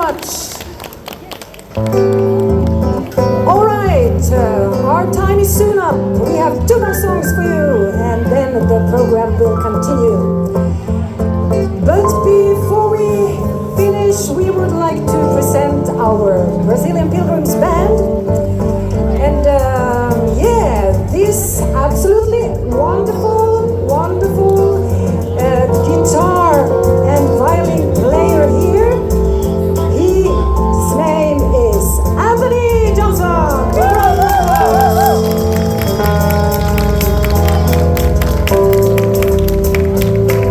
much. All right, our time is soon up. We have 2 more songs for you, and then the program will continue. But before we finish, we would like to present our Brazilian Pilgrims band. And this absolutely wonderful guitar and violin player here. His name is Anthony Johnson.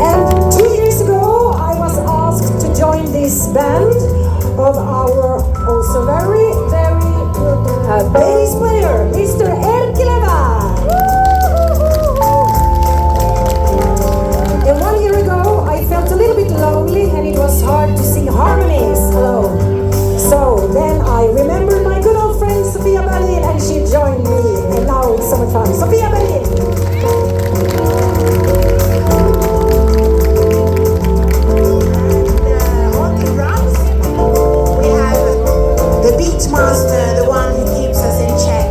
And 2 years ago, I was asked to join this band of our also very good bass player, Mr. Erkileva. And 1 year ago, I felt a little bit lonely and it was hard to sing harmonies alone. So then I remembered my good old friend Sofia Berlin and she joined me. And now it's so much fun. Sofia Berlin! On the drums, we have the beat master, the one who keeps us in check.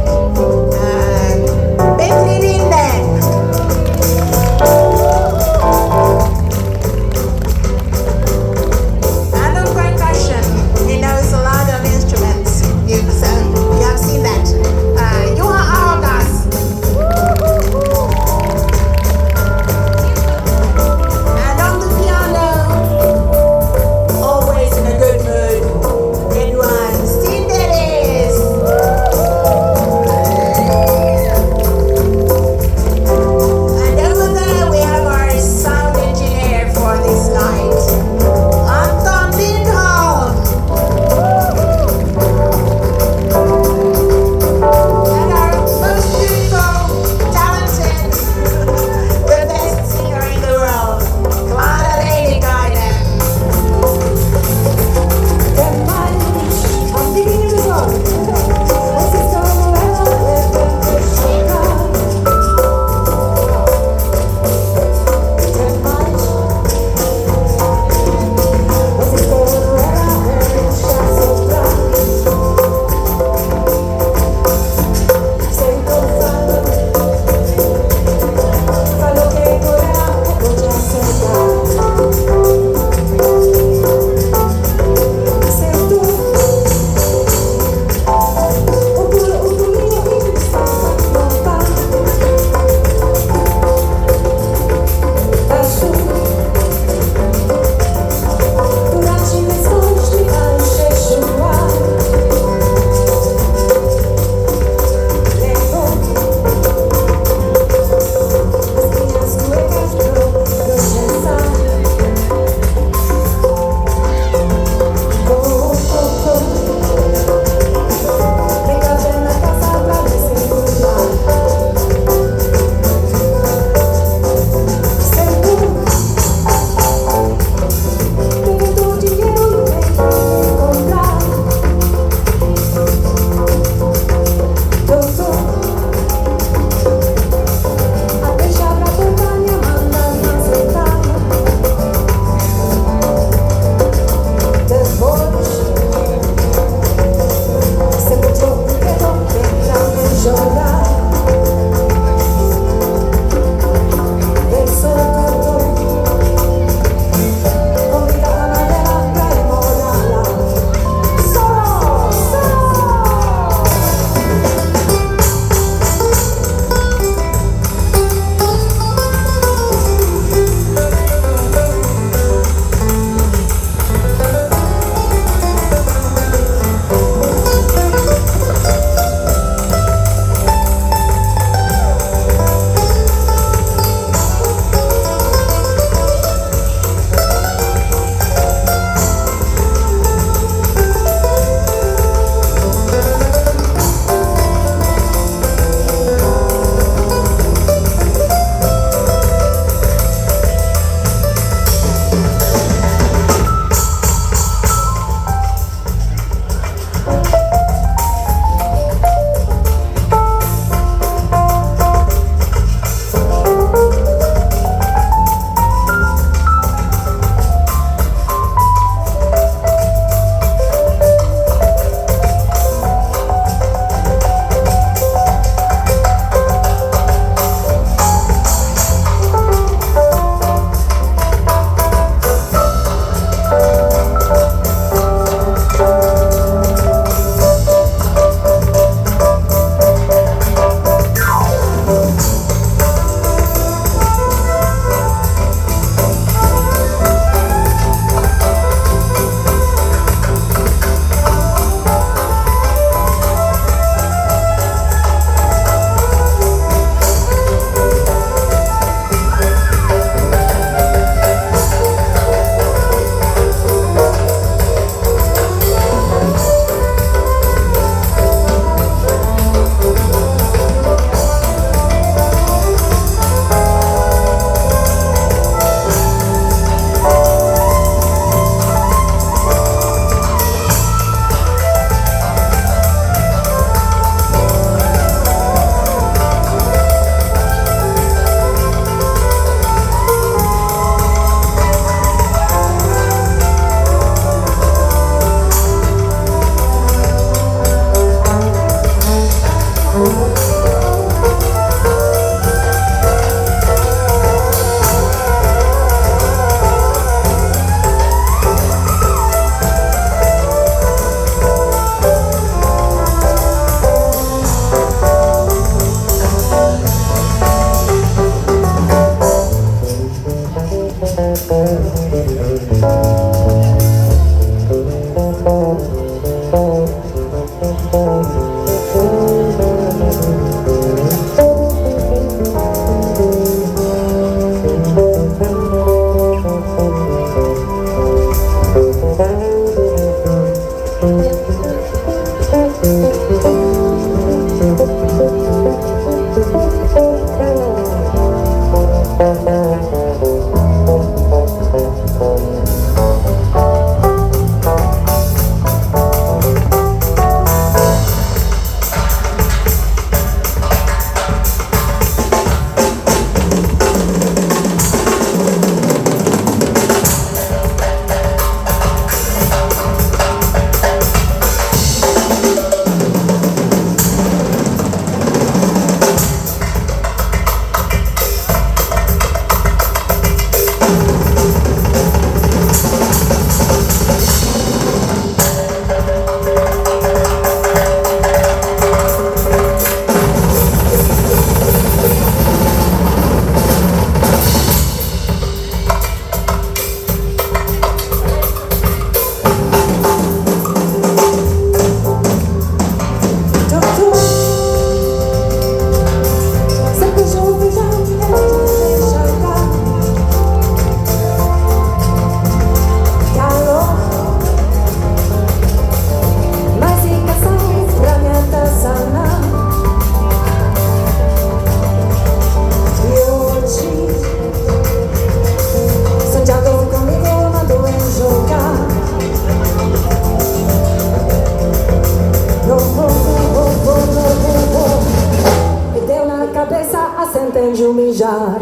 Entende mijar.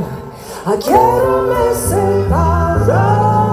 I quero me separar.